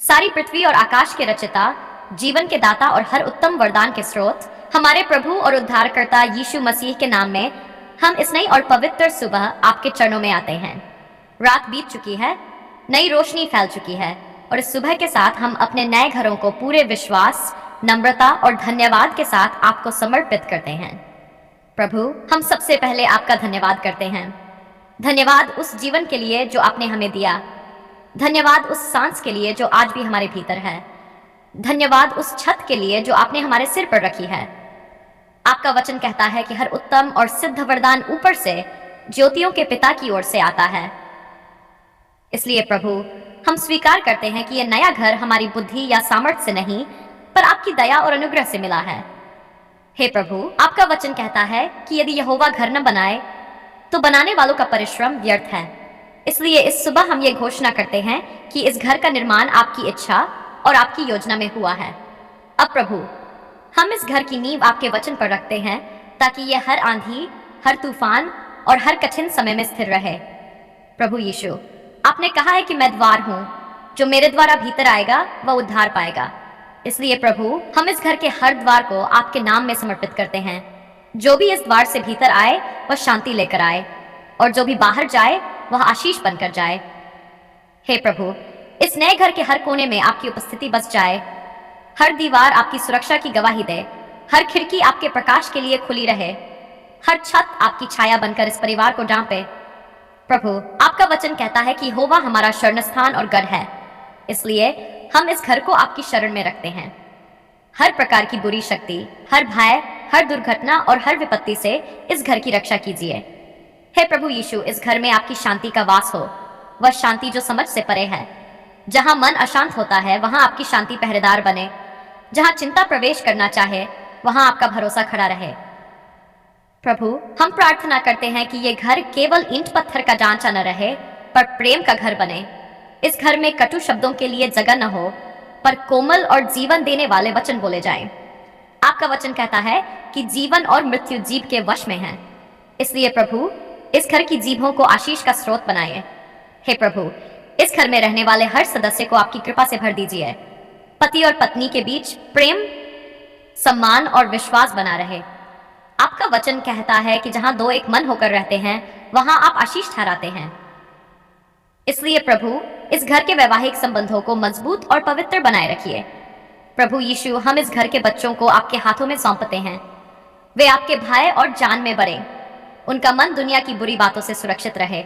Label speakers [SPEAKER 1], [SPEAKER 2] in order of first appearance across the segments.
[SPEAKER 1] सारी पृथ्वी और आकाश के रचिता, जीवन के दाता और हर उत्तम वरदान के स्रोत, हमारे प्रभु और उद्धारकर्ता यीशु मसीह के नाम में हम इस नई और पवित्र सुबह आपके चरणों में आते हैं। रात बीत चुकी है, नई रोशनी फैल चुकी है और इस सुबह के साथ हम अपने नए घरों को पूरे विश्वास, नम्रता और धन्यवाद के साथ आपको समर्पित करते हैं। प्रभु, हम सबसे पहले आपका धन्यवाद करते हैं। धन्यवाद उस जीवन के लिए जो आपने हमें दिया। धन्यवाद उस सांस के लिए जो आज भी हमारे भीतर है। धन्यवाद उस छत के लिए जो आपने हमारे सिर पर रखी है। आपका वचन कहता है कि हर उत्तम और सिद्ध वरदान ऊपर से ज्योतियों के पिता की ओर से आता है। इसलिए प्रभु, हम स्वीकार करते हैं कि यह नया घर हमारी बुद्धि या सामर्थ्य से नहीं, पर आपकी दया और अनुग्रह से मिला है। हे प्रभु, आपका वचन कहता है कि यदि यहोवा घर न बनाए तो बनाने वालों का परिश्रम व्यर्थ है। इसलिए इस सुबह हम ये घोषणा करते हैं कि इस घर का निर्माण आपकी इच्छा और आपकी योजना में हुआ है। अब प्रभु, हम इस घर की नींव आपके वचन पर रखते हैं ताकि यह हर आंधी, हर तूफान और हर कठिन समय में स्थिर रहे। प्रभु यीशु, आपने कहा है कि मैं द्वार हूं, जो मेरे द्वारा भीतर आएगा वह उद्धार पाएगा। इसलिए प्रभु, हम इस घर के हर द्वार को आपके नाम में समर्पित करते हैं। जो भी इस द्वार से भीतर आए वह शांति लेकर आए और जो भी बाहर जाए वह आशीष बनकर जाए। हे प्रभु, इस नए घर के हर कोने में आपकी उपस्थिति बस जाए। हर दीवार आपकी सुरक्षा की गवाही दे, हर खिड़की आपके प्रकाश के लिए खुली रहे, हर छत आपकी छाया बनकर इस परिवार को ढांपे। प्रभु, आपका वचन कहता है कि यहोवा हमारा शरणस्थान और गढ़ है। इसलिए हम इस घर को आपकी शरण में रखते हैं। हर प्रकार की बुरी शक्ति, हर भय, हर दुर्घटना और हर विपत्ति से इस घर की रक्षा कीजिए। हे प्रभु यीशु, इस घर में आपकी शांति का वास हो, वह शांति जो समझ से परे है। जहां मन अशांत होता है वहां आपकी शांति पहरेदार बने। जहां चिंता प्रवेश करना चाहे वहां आपका भरोसा खड़ा रहे। प्रभु, हम प्रार्थना करते हैं कि ये घर केवल ईंट पत्थर का ढांचा न रहे, पर प्रेम का घर बने। इस घर में कटु शब्दों के लिए जगह न हो, पर कोमल और जीवन देने वाले वचन बोले जाएं। आपका वचन कहता है कि जीवन और मृत्यु जीभ के वश में है। इसलिए प्रभु, इस घर की जीभों को आशीष का स्रोत बनाइए। हे प्रभु, इस घर में रहने वाले हर सदस्य को आपकी कृपा से भर दीजिए। पति और पत्नी के बीच प्रेम, सम्मान और विश्वास बना रहे। आपका वचन कहता है कि जहां दो एक मन होकर रहते हैं वहां आप आशीष ठहराते हैं। इसलिए प्रभु, इस घर के वैवाहिक संबंधों को मजबूत और पवित्र बनाए रखिए। प्रभु यीशु, हम इस घर के बच्चों को आपके हाथों में सौंपते हैं। वे आपके भय और जान में बढ़े, उनका मन दुनिया की बुरी बातों से सुरक्षित रहे।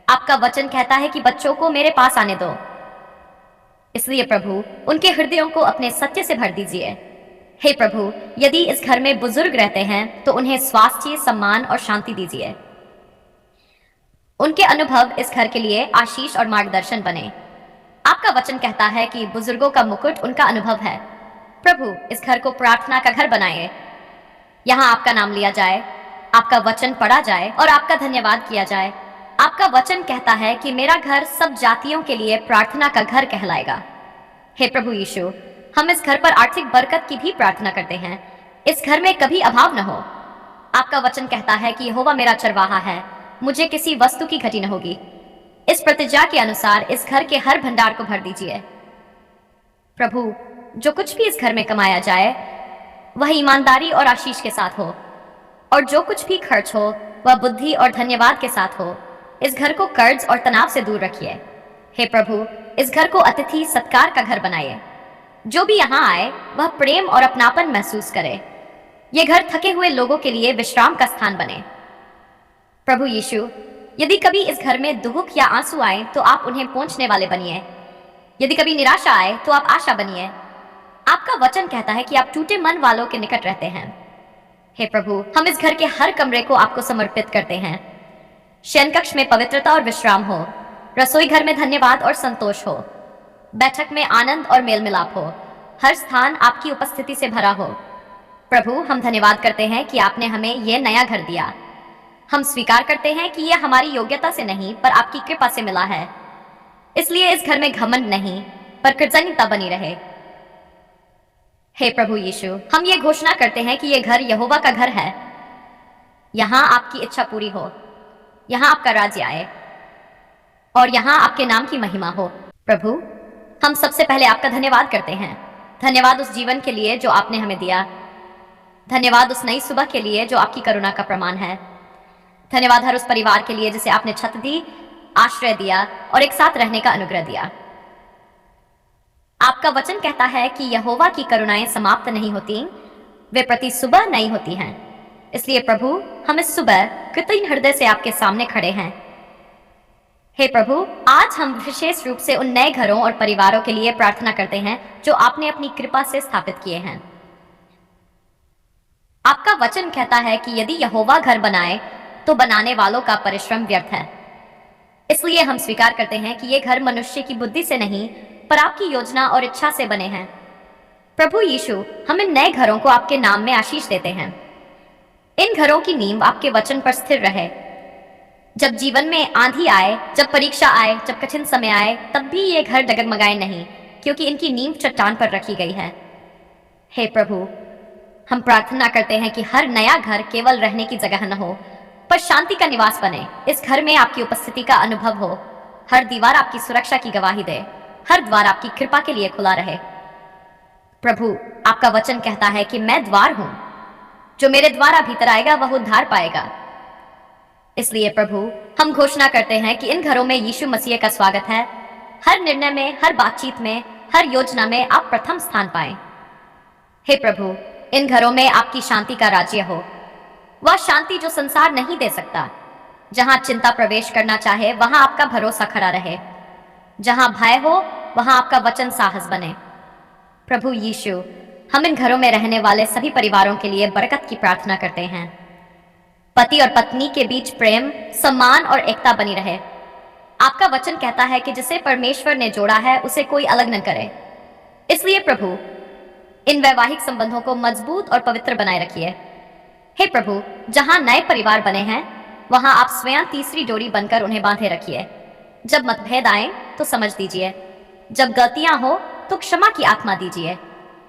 [SPEAKER 1] आपका वचन कहता है कि बच्चों को मेरे पास आने दो। इसलिए प्रभु, उनके हृदयों को अपने सत्य से भर दीजिए। हे प्रभु, यदि इस घर में बुजुर्ग रहते हैं तो उन्हें स्वास्थ्य, सम्मान और शांति दीजिए। उनके अनुभव इस घर के लिए आशीष और मार्गदर्शन बने। आपका वचन कहता है कि बुजुर्गों का मुकुट उनका अनुभव है। प्रभु, इस घर को प्रार्थना का घर बनाए। यहाँ आपका नाम लिया जाए, आपका वचन पढ़ा जाए और आपका धन्यवाद किया जाए। आपका वचन कहता है कि मेरा घर सब जातियों के लिए प्रार्थना का घर कहलाएगा। हे प्रभु यीशु, हम इस घर पर आर्थिक बरकत की भी प्रार्थना करते हैं। इस घर में कभी अभाव न हो। आपका वचन कहता है कि यहोवा मेरा चरवाहा है, मुझे किसी वस्तु की घटी न होगी। इस प्रतिज्ञा के अनुसार इस घर के हर भंडार को भर दीजिए। प्रभु, जो कुछ भी इस घर में कमाया जाए वह ईमानदारी और आशीष के साथ हो, और जो कुछ भी खर्च हो वह बुद्धि और धन्यवाद के साथ हो। इस घर को कर्ज और तनाव से दूर रखिए। हे प्रभु, इस घर को अतिथि सत्कार का घर बनाइए। जो भी यहाँ आए वह प्रेम और अपनापन महसूस करे। ये घर थके हुए लोगों के लिए विश्राम का स्थान बने। प्रभु यीशु, यदि कभी इस घर में दुख या आंसू आए तो आप उन्हें पोंछने वाले बनिए। यदि कभी निराशा आए तो आप आशा बनिए। आपका वचन कहता है कि आप टूटे मन वालों के निकट रहते हैं। हे प्रभु, हम इस घर के हर कमरे को आपको समर्पित करते हैं। शयन कक्ष में पवित्रता और विश्राम हो, रसोई घर में धन्यवाद और संतोष हो, बैठक में आनंद और मेल मिलाप हो, हर स्थान आपकी उपस्थिति से भरा हो। प्रभु, हम धन्यवाद करते हैं कि आपने हमें यह नया घर दिया। हम स्वीकार करते हैं कि यह हमारी योग्यता से नहीं पर आपकी कृपा से मिला है। इसलिए इस घर में घमंड नहीं पर कृतज्ञता बनी रहे। हे प्रभु यीशु, हम ये घोषणा करते हैं कि यह घर यहोवा का घर है। यहाँ आपकी इच्छा पूरी हो, यहाँ आपका राज्य आए और यहाँ आपके नाम की महिमा हो। प्रभु, हम सबसे पहले आपका धन्यवाद करते हैं। धन्यवाद उस जीवन के लिए जो आपने हमें दिया। धन्यवाद उस नई सुबह के लिए जो आपकी करुणा का प्रमाण है। धन्यवाद हर उस परिवार के लिए जिसे आपने छत दी, आश्रय दिया और एक साथ रहने का अनुग्रह दिया। आपका वचन कहता है कि यहोवा की करुणाएं समाप्त नहीं होती, वे प्रति सुबह नई होती हैं। इसलिए प्रभु, हम इस सुबह कृतज्ञ हृदय से आपके सामने खड़े हैं। हे प्रभु, आज हम विशेष रूप से उन नए घरों और परिवारों के लिए प्रार्थना करते हैं जो आपने अपनी कृपा से स्थापित किए हैं। आपका वचन कहता है कि यदि यहोवा घर बनाए तो बनाने वालों का परिश्रम व्यर्थ है। इसलिए हम स्वीकार करते हैं कि ये घर मनुष्य की बुद्धि से नहीं, पर आपकी योजना और इच्छा से बने हैं। प्रभु यीशु, हम इन नए घरों को आपके नाम में आशीष देते हैं। इन घरों की नींव आपके वचन पर स्थिर रहे। जब जीवन में आंधी आए, जब परीक्षा आए, जब कठिन समय आए, तब भी ये घर डगमगाए नहीं, क्योंकि इनकी नींव चट्टान पर रखी गई है। हे प्रभु, हम प्रार्थना करते हैं कि हर नया घर केवल रहने की जगह न हो, पर शांति का निवास बने। इस घर में आपकी उपस्थिति का अनुभव हो। हर दीवार आपकी सुरक्षा की गवाही दे, हर द्वार आपकी कृपा के लिए खुला रहे। प्रभु, आपका वचन कहता है कि मैं द्वार हूं, जो मेरे द्वारा भीतर आएगा वह उद्धार पाएगा। इसलिए प्रभु, हम घोषणा करते हैं कि इन घरों में यीशु मसीह का स्वागत है। हर निर्णय में, हर बातचीत में, हर योजना में आप प्रथम स्थान पाएं। हे प्रभु, इन घरों में आपकी शांति का राज्य हो, वह शांति जो संसार नहीं दे सकता। जहां चिंता प्रवेश करना चाहे वहां आपका भरोसा खड़ा रहे, जहां भय हो वहां आपका वचन साहस बने। प्रभु यीशु, हम इन घरों में रहने वाले सभी परिवारों के लिए बरकत की प्रार्थना करते हैं। पति और पत्नी के बीच प्रेम, सम्मान और एकता बनी रहे। आपका वचन कहता है कि जिसे परमेश्वर ने जोड़ा है उसे कोई अलग न करे। इसलिए प्रभु, इन वैवाहिक संबंधों को मजबूत और पवित्र बनाए रखिए। हे प्रभु, जहां नए परिवार बने हैं वहां आप स्वयं तीसरी जोड़ी बनकर उन्हें बांधे रखिए। जब मतभेद आए तो समझ दीजिए, जब गलतियां हो तो क्षमा की आत्मा दीजिए।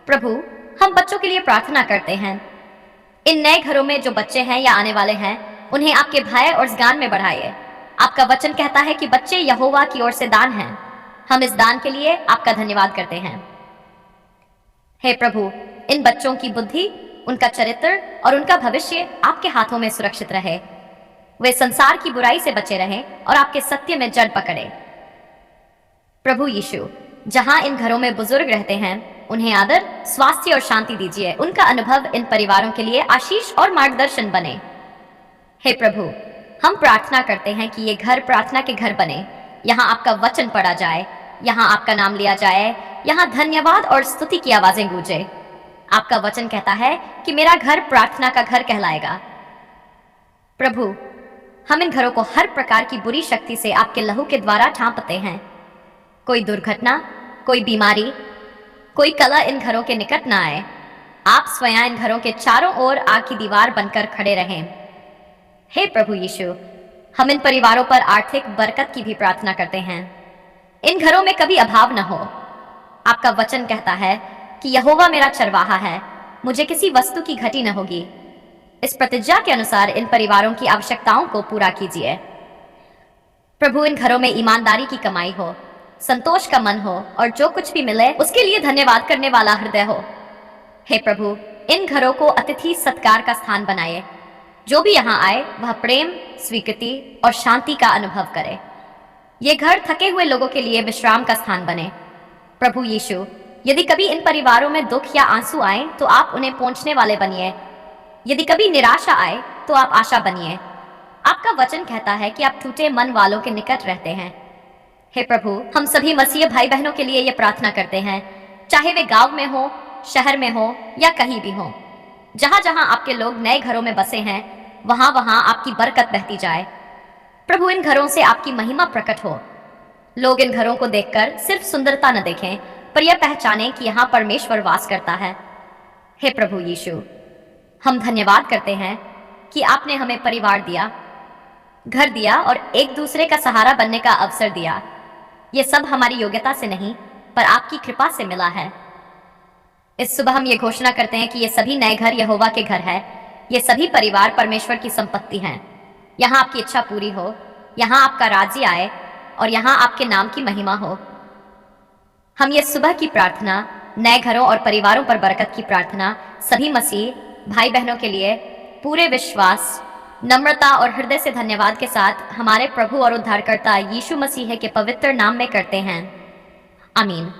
[SPEAKER 1] प्रभु, हम बच्चों के लिए प्रार्थना करते हैं। इन नए घरों में जो बच्चे हैं या आने वाले हैं, उन्हें आपके भय और ज्ञान में बढ़ाइए। आपका वचन कहता है कि बच्चे यहोवा की ओर से दान हैं। हम इस दान के लिए आपका धन्यवाद करते हैं। हे प्रभु, इन बच्चों की बुद्धि, उनका चरित्र और उनका भविष्य आपके हाथों में सुरक्षित रहे। वे संसार की बुराई से बचे रहें और आपके सत्य में जड़ पकड़े। प्रभु यीशु, जहां इन घरों में बुजुर्ग रहते हैं उन्हें आदर, स्वास्थ्य और शांति दीजिए। उनका अनुभव इन परिवारों के लिए आशीष और मार्गदर्शन बने। हे प्रभु, हम प्रार्थना करते हैं कि ये घर प्रार्थना के घर बने। यहाँ आपका वचन पढ़ा जाए, यहाँ आपका नाम लिया जाए, यहाँ धन्यवाद और स्तुति की आवाजें गूंजे। आपका वचन कहता है कि मेरा घर प्रार्थना का घर कहलाएगा। प्रभु, हम इन घरों को हर प्रकार की बुरी शक्ति से आपके लहू के द्वारा ढांपते हैं। कोई दुर्घटना, कोई बीमारी, कोई कला इन घरों के निकट ना आए। आप स्वयं इन घरों के चारों ओर आग की दीवार बनकर खड़े रहें। हे प्रभु यीशु, हम इन परिवारों पर आर्थिक बरकत की भी प्रार्थना करते हैं। इन घरों में कभी अभाव न हो। आपका वचन कहता है कि यहोवा मेरा चरवाहा है, मुझे किसी वस्तु की घटी न होगी। इस प्रतिज्ञा के अनुसार इन परिवारों की आवश्यकताओं को पूरा कीजिए। प्रभु, इन घरों में ईमानदारी की कमाई हो, संतोष का मन हो और जो कुछ भी मिले उसके लिए धन्यवाद करने वाला हृदय हो। हे प्रभु, इन घरों को अतिथि सत्कार का स्थान बनाए। जो भी यहाँ आए वह प्रेम, स्वीकृति और शांति का अनुभव करे। ये घर थके हुए लोगों के लिए विश्राम का स्थान बने। प्रभु यीशु, यदि कभी इन परिवारों में दुख या आंसू आए तो आप उन्हें पोंछने वाले बनिए। यदि कभी निराशा आए तो आप आशा बनिए। आपका वचन कहता है कि आप टूटे मन वालों के निकट रहते हैं। हे प्रभु, हम सभी मसीह भाई बहनों के लिए ये प्रार्थना करते हैं, चाहे वे गांव में हो, शहर में हो या कहीं भी हो। जहां जहां आपके लोग नए घरों में बसे हैं वहां वहां आपकी बरकत बहती जाए। प्रभु, इन घरों से आपकी महिमा प्रकट हो। लोग इन घरों को देखकर सिर्फ सुंदरता न देखें, पर यह पहचानें कि यहाँ परमेश्वर वास करता है। हे प्रभु यीशु, हम धन्यवाद करते हैं कि आपने हमें परिवार दिया, घर दिया और एक दूसरे का सहारा बनने का अवसर दिया। ये सब हमारी योग्यता से नहीं, पर आपकी कृपा से मिला है। इस सुबह हम ये घोषणा करते हैं कि ये सभी नए घर यहोवा के घर है। ये सभी परिवार परमेश्वर की संपत्ति हैं। यहाँ आपकी इच्छा पूरी हो, यहाँ आपका राज्य आए और यहाँ आपके नाम की महिमा हो। हम ये सुबह की प्रार्थना, नए घरों और परिवारों पर बरकत की प्रार्थना, सभी मसीह भाई बहनों के लिए पूरे विश्वास, नम्रता और हृदय से धन्यवाद के साथ हमारे प्रभु और उद्धारकर्ता यीशु मसीह के पवित्र नाम में करते हैं। आमीन।